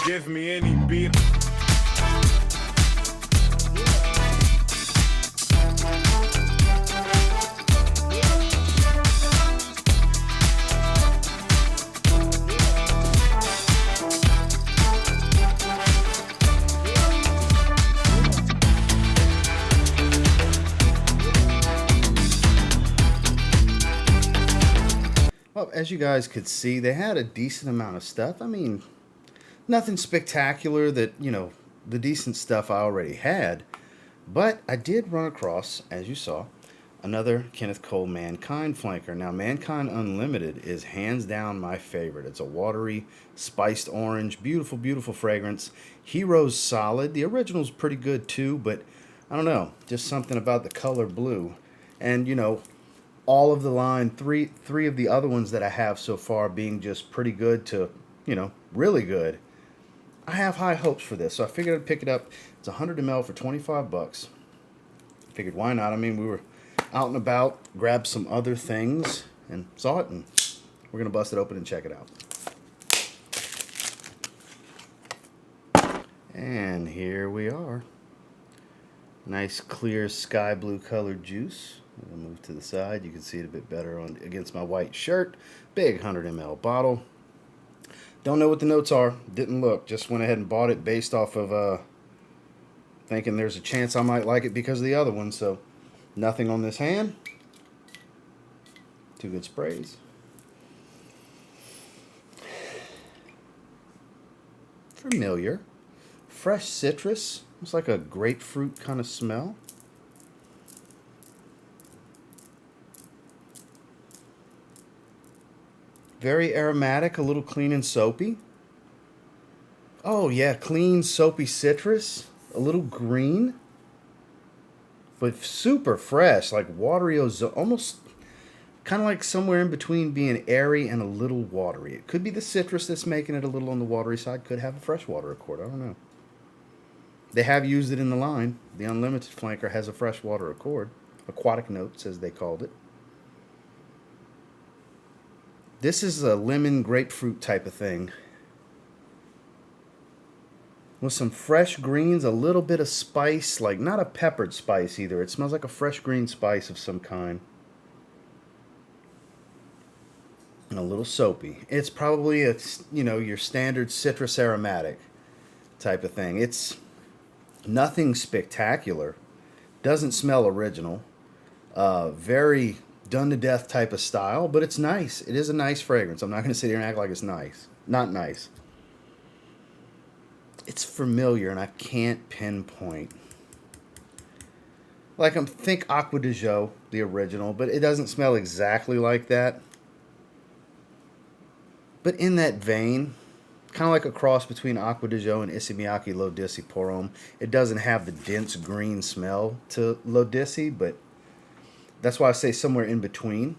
Give me any beat. Well, as you guys could see, they had a decent amount of stuff. I mean, nothing spectacular that, the decent stuff I already had. But I did run across, as you saw, another Kenneth Cole Mankind flanker. Now, Mankind Unlimited is hands down my favorite. It's a watery, spiced orange, beautiful, beautiful fragrance. Hero's solid. The original's pretty good too, but I don't know, just something about the color blue. And, all of the line, three of the other ones that I have so far being just pretty good to, really good. I have high hopes for this, so I figured I'd pick it up. It's 100 ml for 25 bucks. Figured why not? I mean, we were out and about, grabbed some other things, and saw it, and we're going to bust it open and check it out. And here we are. Nice clear sky blue colored juice. I'll move to the side. You can see it a bit better against my white shirt. Big 100 ml bottle. Don't know what the notes are. Didn't look. Just went ahead and bought it based off of thinking there's a chance I might like it because of the other one. So nothing on this hand. Two good sprays. Familiar. Fresh citrus. It's like a grapefruit kind of smell. Very aromatic, a little clean and soapy. Oh yeah, clean, soapy citrus. A little green. But super fresh, like watery, almost kind of like somewhere in between being airy and a little watery. It could be the citrus that's making it a little on the watery side. Could have a freshwater accord, I don't know. They have used it in the line. The Unlimited Flanker has a freshwater accord. Aquatic notes, as they called it. This is a lemon grapefruit type of thing. With some fresh greens, a little bit of spice, like not a peppered spice either. It smells like a fresh green spice of some kind. And a little soapy. It's probably your standard citrus aromatic type of thing. It's nothing spectacular. Doesn't smell original. Very done to death type of style, but it's nice. It is a nice fragrance. I'm not going to sit here and act like it's nice. Not nice. It's familiar, and I can't pinpoint. Like, think Aqua de Jo, the original, but it doesn't smell exactly like that. But in that vein, kind of like a cross between Aqua de Jo and Issey-Miyake L'Odyssey Pour Homme. It doesn't have the dense green smell to L'Odyssey, but that's why I say somewhere in between.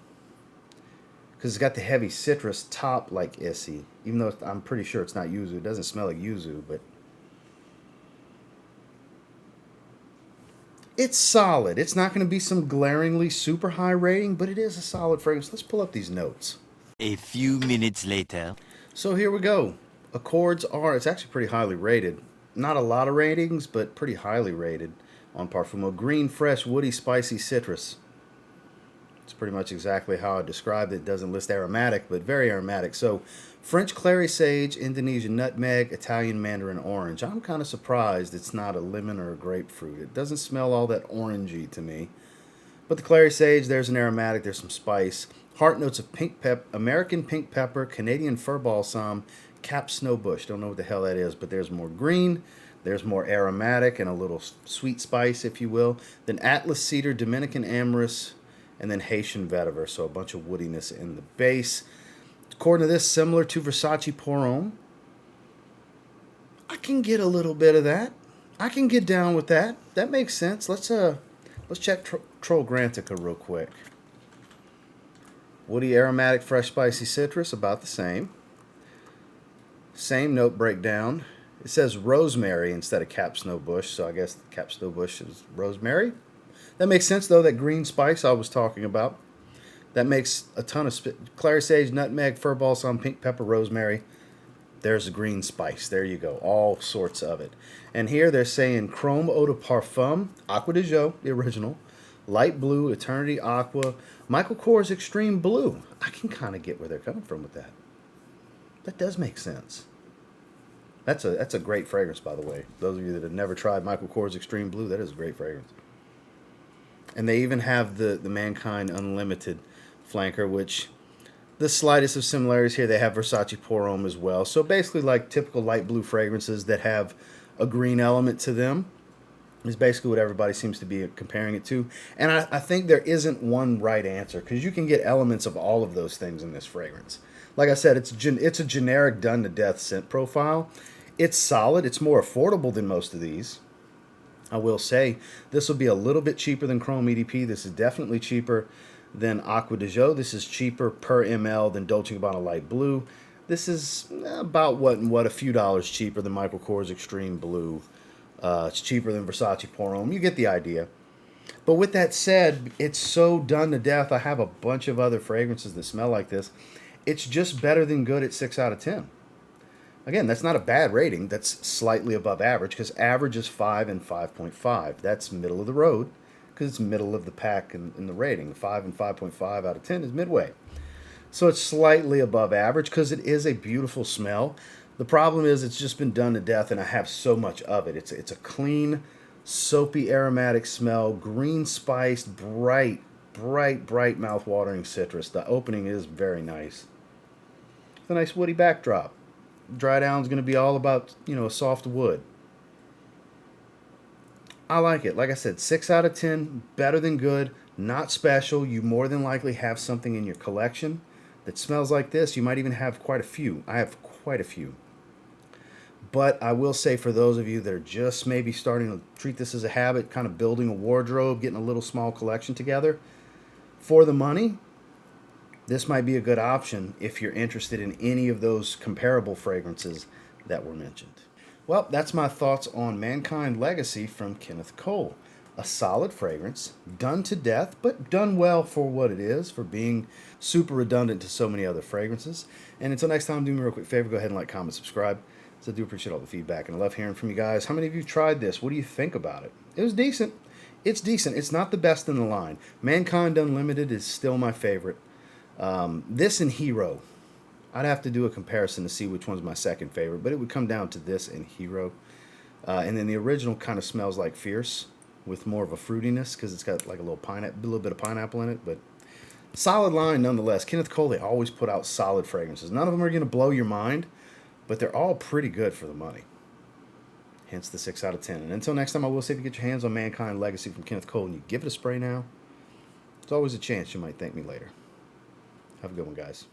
Because it's got the heavy citrus top like Issey. Even though I'm pretty sure it's not yuzu. It doesn't smell like yuzu, but it's solid. It's not going to be some glaringly super high rating, but it is a solid fragrance. Let's pull up these notes. A few minutes later. So here we go. Accords are, it's actually pretty highly rated. Not a lot of ratings, but pretty highly rated on Parfumo. Green, fresh, woody, spicy citrus. It's pretty much exactly how I described it. It doesn't list aromatic, but very aromatic. So French clary sage, Indonesian nutmeg, Italian mandarin orange. I'm kind of surprised it's not a lemon or a grapefruit. It doesn't smell all that orangey to me. But the clary sage, there's an aromatic, there's some spice. Heart notes of pink American pink pepper, Canadian fir balsam, Cap Snow Bush. Don't know what the hell that is, but there's more green. There's more aromatic and a little sweet spice, if you will. Then Atlas Cedar, Dominican Amorous, and then Haitian Vetiver. So a bunch of woodiness in the base. According to this, similar to Versace Pour Homme. I can get a little bit of that. I can get down with that. That makes sense. Let's check Troll Grantica real quick. Woody, aromatic, fresh, spicy citrus, about the same. Same note breakdown. It says rosemary instead of cap snow bush, so I guess the cap snow bush is rosemary. That makes sense, though, that green spice I was talking about. That makes a ton of clary sage, nutmeg, fir balsam, pink pepper, rosemary. There's the green spice. There you go. All sorts of it. And here they're saying Chrome Eau de Parfum, Aqua de Jo, the original, Light Blue, Eternity Aqua, Michael Kors Extreme Blue. I can kind of get where they're coming from with that. That does make sense. That's a great fragrance, by the way. Those of you that have never tried Michael Kors Extreme Blue, that is a great fragrance. And they even have the Mankind Unlimited flanker, which the slightest of similarities here. They have Versace Pour Homme as well. So basically like typical light blue fragrances that have a green element to them is basically what everybody seems to be comparing it to. And I think there isn't one right answer because you can get elements of all of those things in this fragrance. Like I said, it's a generic done-to-death scent profile. It's solid. It's more affordable than most of these. I will say this will be a little bit cheaper than Chrome EDP. This is definitely cheaper than Aqua de Jo. This is cheaper per ml than Dolce & Gabbana Light Blue. This is about what a few dollars cheaper than Michael Kors Extreme Blue. It's cheaper than Versace Pour Homme. You get the idea. But with that said, it's so done to death. I have a bunch of other fragrances that smell like this. It's just better than good at 6 out of 10. Again, that's not a bad rating. That's slightly above average because average is 5 and 5.5. That's middle of the road because it's middle of the pack in the rating. 5 and 5.5 out of 10 is midway. So it's slightly above average because it is a beautiful smell. The problem is it's just been done to death and I have so much of it. It's a clean, soapy, aromatic smell, green spiced, bright mouth-watering citrus. The opening is very nice. It's a nice woody backdrop. Dry down is going to be all about, a soft wood. I like it. Like I said, 6 out of 10, better than good, not special. You more than likely have something in your collection that smells like this. You might even have quite a few. I have quite a few. But I will say for those of you that are just maybe starting to treat this as a habit, kind of building a wardrobe, getting a little small collection together, for the money, this might be a good option if you're interested in any of those comparable fragrances that were mentioned. Well, that's my thoughts on Mankind Legacy from Kenneth Cole. A solid fragrance, done to death, but done well for what it is, for being super redundant to so many other fragrances. And until next time, do me a real quick favor, go ahead and like, comment, subscribe. So I do appreciate all the feedback, and I love hearing from you guys. How many of you tried this? What do you think about it? It was decent. It's decent. It's not the best in the line. Mankind Unlimited is still my favorite. This and Hero. I'd have to do a comparison to see which one's my second favorite, but it would come down to this and Hero. And then the original kind of smells like Fierce with more of a fruitiness because it's got like a little bit of pineapple in it, but solid line nonetheless. Kenneth Cole, they always put out solid fragrances. None of them are going to blow your mind, but they're all pretty good for the money. Hence the 6 out of 10. And until next time, I will say if you get your hands on Mankind Legacy from Kenneth Cole and you give it a spray now, there's always a chance you might thank me later. Have a good one, guys.